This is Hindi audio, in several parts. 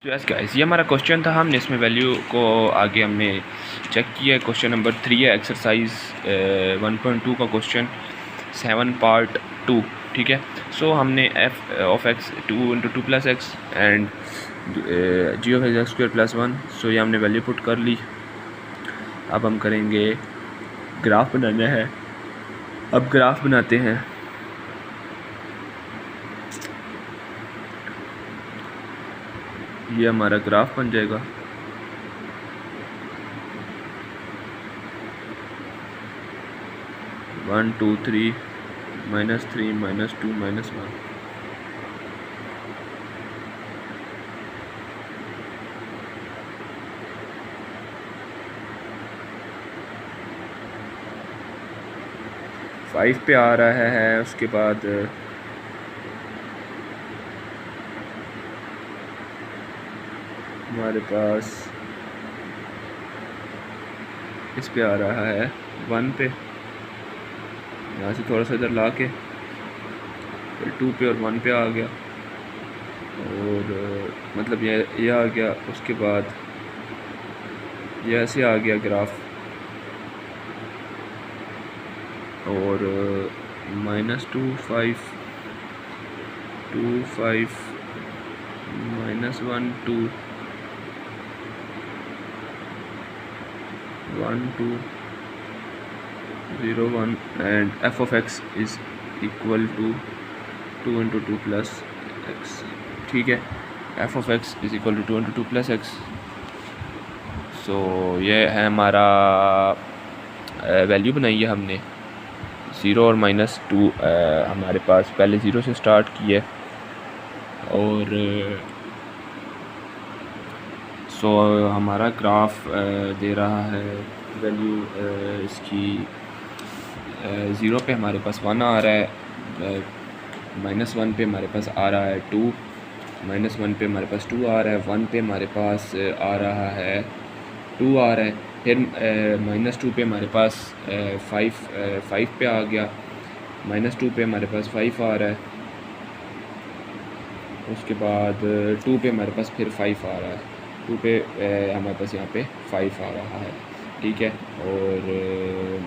तो यस गाइस, ये हमारा क्वेश्चन था। हमने इसमें वैल्यू को आगे हमने चेक किया है। क्वेश्चन नंबर 3 है, एक्सरसाइज 1.2 का क्वेश्चन 7 पार्ट 2। ठीक है। सो हमने F of X 2 into 2 plus X and G of X square plus 1। So ये हमने वैल्यू पुट कर ली। अब हम करेंगे ग्राफ बनाना है। अब ग्राफ बनाते हैं। ये हमारा ग्राफ बन जाएगा। One two three -3 -2 -1। फाइव पे आ रहा है। उसके बाद हमारे पास इस पे आ रहा है 1 पे। यहाँ से थोड़ा सा इधर ला के फिर 2 पे और 1 पे आ गया, और मतलब ये आ गया। उसके बाद ये ऐसे आ गया ग्राफ, और -2 5 2 5 -1 2 1 2 0 1 and f of x is equal to 2 into 2 plus x. ठीक है, f of x is equal to 2 into 2 plus x. So ये है हमारा वैल्यू बनाई है हमने। 0 और -2 हमारे पास पहले 0 से स्टार्ट की है, और सो हमारा ग्राफ दे रहा है वैल्यू इसकी 0 पे हमारे पास 1 आ रहा है, -1 पे हमारे पास आ रहा है 2, -1 पे हमारे पास 2 आ रहा है, 1 पे हमारे पास आ रहा है 2 आ रहा है, फिर -2 पे हमारे पास 5 पे आ गया, -2 पे हमारे पास 5 आ रहा है, उसके बाद 2 पे हमारे पास फिर 5 आ रहा है, 2 पे हमारे पास यहाँ पे 5 आ रहा है। ठीक है, और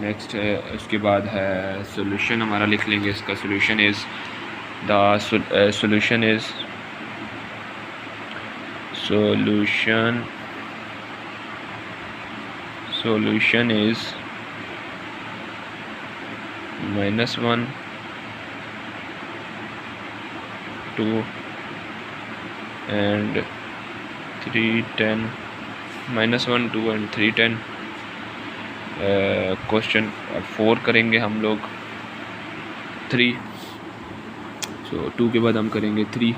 नेक्स्ट है उसके बाद है सोल्यूशन। हमारा लिख लेंगे इसका solution is the solution is solution is -1 2 and 3 10 -1 2 and 3 10। Question 4 करेंगे हम लोग 3। सो 2 के बाद हम करेंगे 3।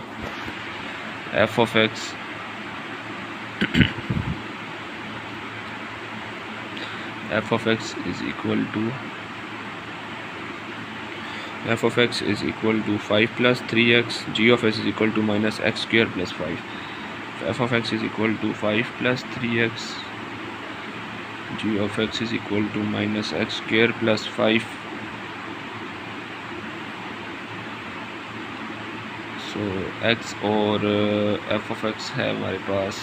f of x is equal to 5 plus 3x, g of x is equal to -x square plus 5। f of x is equal to 5 plus 3x, g of x is equal to -x square plus 5। So x और f of x है हमारे पास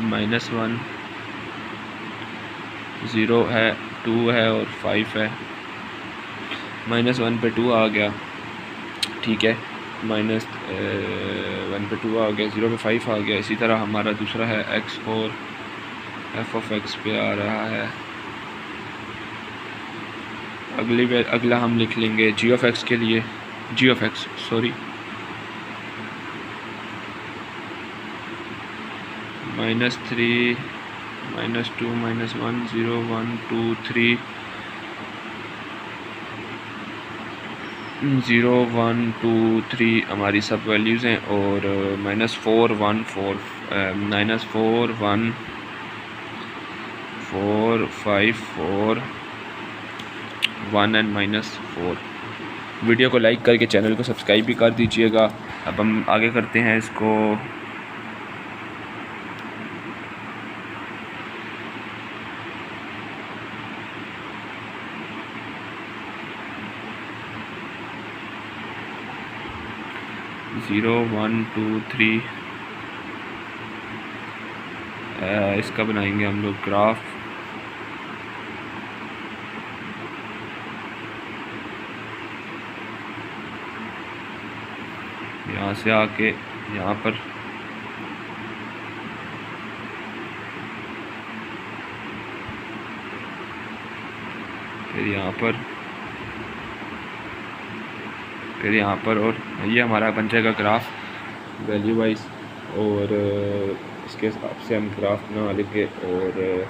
-1 0 है, 2 है और 5 है। -1 पे 2 आ गया। ठीक है, -1 पे 2 आ गया, 0 पे 5 आ गया। इसी तरह हमारा दूसरा है x और f of x पे आ रहा है। अगला हम लिख लेंगे g of x के लिए, g of x -2 -1 0 1 2 3 0 1 2 3 हमारी सब वैल्यूज़ हैं, और -4 1 4 -4 1 4 5 4 1 एंड -4। वीडियो को लाइक करके चैनल को सब्सक्राइब भी कर दीजिएगा। अब हम आगे करते हैं इसको। 0 1 2 3 इसका बनाएंगे हम लोग ग्राफ। यहाँ से आके यहाँ पर फिर यहाँ पर और ये हमारा बन जाएगा ग्राफ वैल्यू वाइज। और इसके हिसाब से हम ग्राफ बना लेंगे। और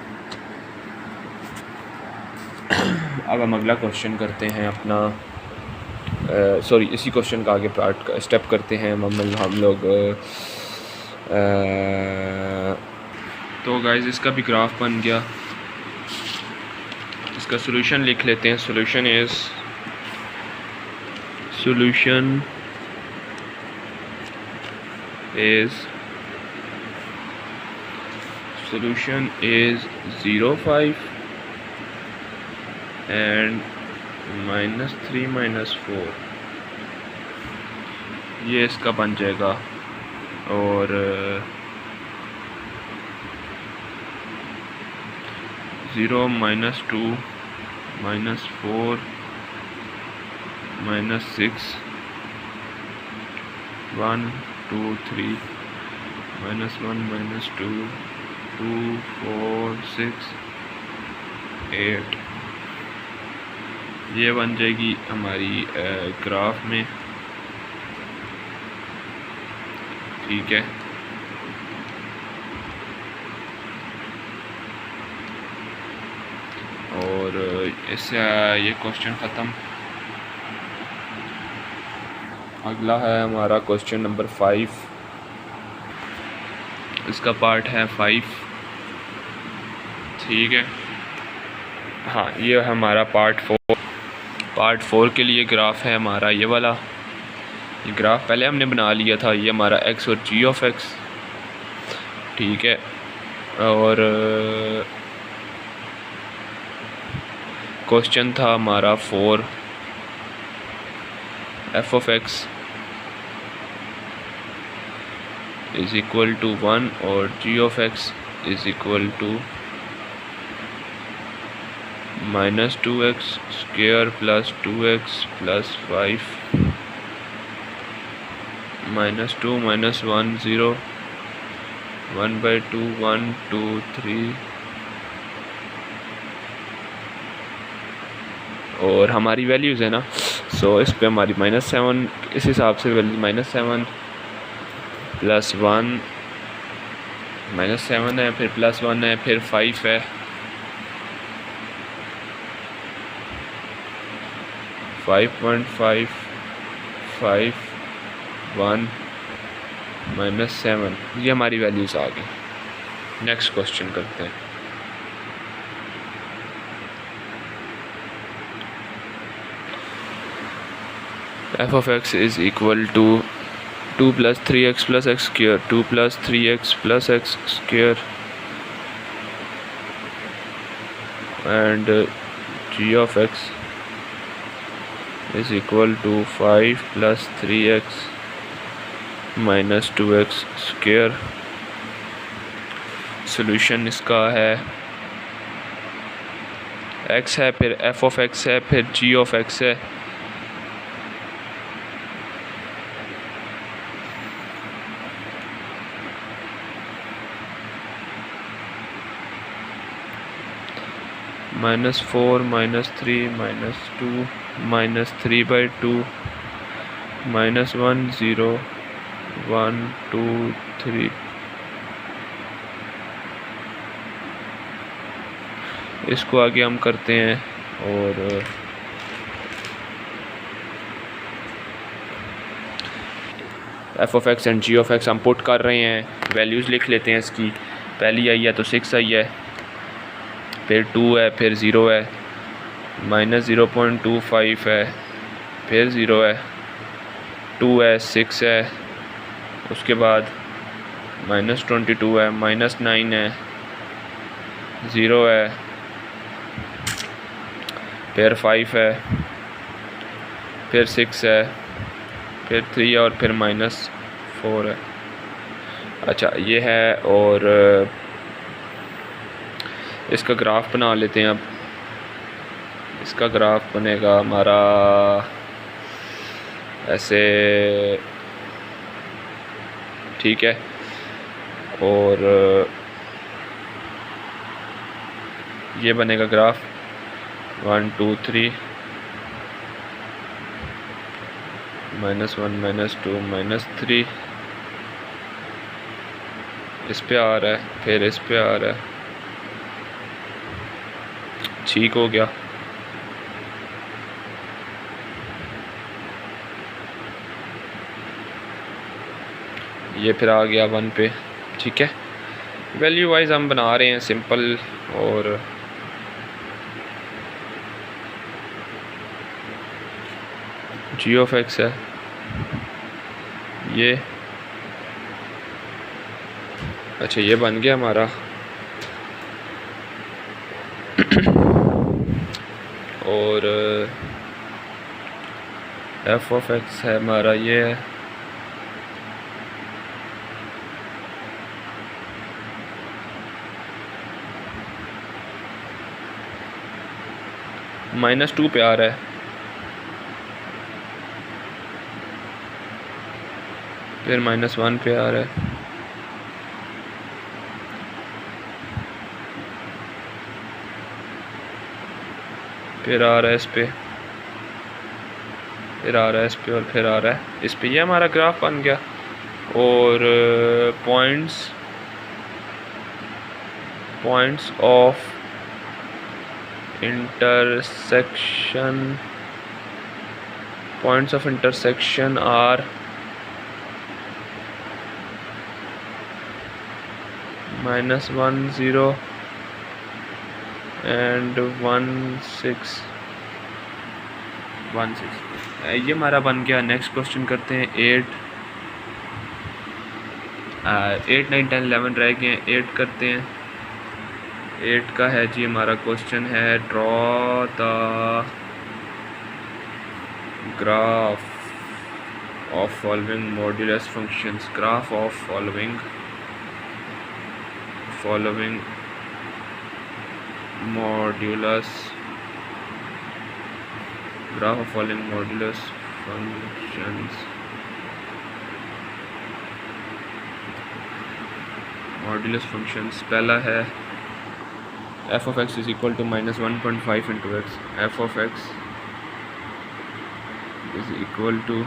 अब हम अगला क्वेश्चन करते हैं अपना, सॉरी इसी क्वेश्चन का आगे पार्ट का स्टेप करते हैं हम लोग। तो गाइस इसका भी ग्राफ बन गया। इसका सॉल्यूशन लिख लेते हैं। सॉल्यूशन is 0 5 and -3 -4, ये इसका बन जाएगा। और 0 -2 -4 -6 1 2 3 -1 -2 2 4 6 8, ये बन जाएगी हमारी ग्राफ में। ठीक है, और इससे ये क्वेश्चन ख़त्म। अगला है हमारा क्वेश्चन नंबर 5। इसका पार्ट है 5। ठीक है, हाँ ये हमारा पार्ट 4 के लिए ग्राफ है हमारा ये वाला। ये ग्राफ पहले हमने बना लिया था, ये हमारा x और g ऑफ x। ठीक है, और क्वेश्चन था हमारा 4, f ऑफ x इज़ इक्वल टू 1 और g ऑफ x is equal to -2x square plus 2x plus 5 -2 -1 0 1/2 1 2 3। और हमारी वैल्यूज़ है ना, सो इस पे हमारी -7, इस हिसाब से वैल्यू -7 +1 -7 है, फिर +1 है, फिर 5 है, 5.5 5 1 -7, ये हमारी वैल्यूज़ आ गई। नेक्स्ट क्वेश्चन करते हैं। f of x is equal to 2 + 3x + x square 2 + 3x + x square and g of x is equal to 5 + 3x - 2x square। Solution इसका है x है, फिर f of x है, फिर g of x है। -4 -3 -2 -3/2 -1 0 1 2 3। इसको आगे हम करते हैं और f of x and g of x हम पुट कर रहे हैं। वैल्यूज़ लिख लेते हैं इसकी। पहली आई है तो 6 आई है, फिर 2 है, फिर 0 है, -0.25 है, फिर 0 है, 2 है, 6 है, उसके बाद -22 है, -9 है, 0 है, फिर 5 है, फिर 6 है, फिर 3 और फिर -4 है। अच्छा ये है, और इसका ग्राफ बना लेते हैं। अब इसका ग्राफ बनेगा हमारा ऐसे, ठीक है। और ये बनेगा ग्राफ 1 2 3 -1 -2 -3, इस पे आ रहा है, फिर इस पे आ रहा है। ठीक हो गया। ये फिर आ गया 1 पे, ठीक है। वैल्यू वाइज हम बना रहे हैं सिंपल, और g(x) है ये। अच्छा ये बन गया हमारा। और f(x) है हमारा ये है। -2 पे आ रहा है, फिर -1 पे आ रहा है, फिर आ रहा है इस पे, फिर आ रहा है इस पे, और फिर आ रहा है इस पे। ये हमारा ग्राफ बन गया। और points of intersection are -1 0 and 1 6 1 6। ये हमारा बन गया। नेक्स्ट क्वेश्चन करते हैं 8 9 10 11 रह गए हैं। 8 करते हैं। 8 का है जी हमारा क्वेश्चन है, draw the graph of following modulus functions. Graph of following modulus functions. Modulus functions पहला है f(x) is equal to -1.5 into x. f(x) is equal to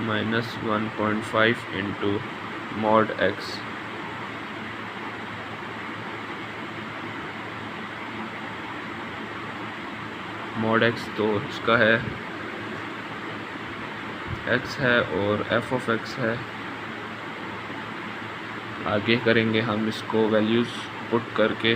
-1.5 into mod x। mod x तो इसका है x है और f(x) है। आगे करेंगे हम इसको वैल्यूज़ पुट करके।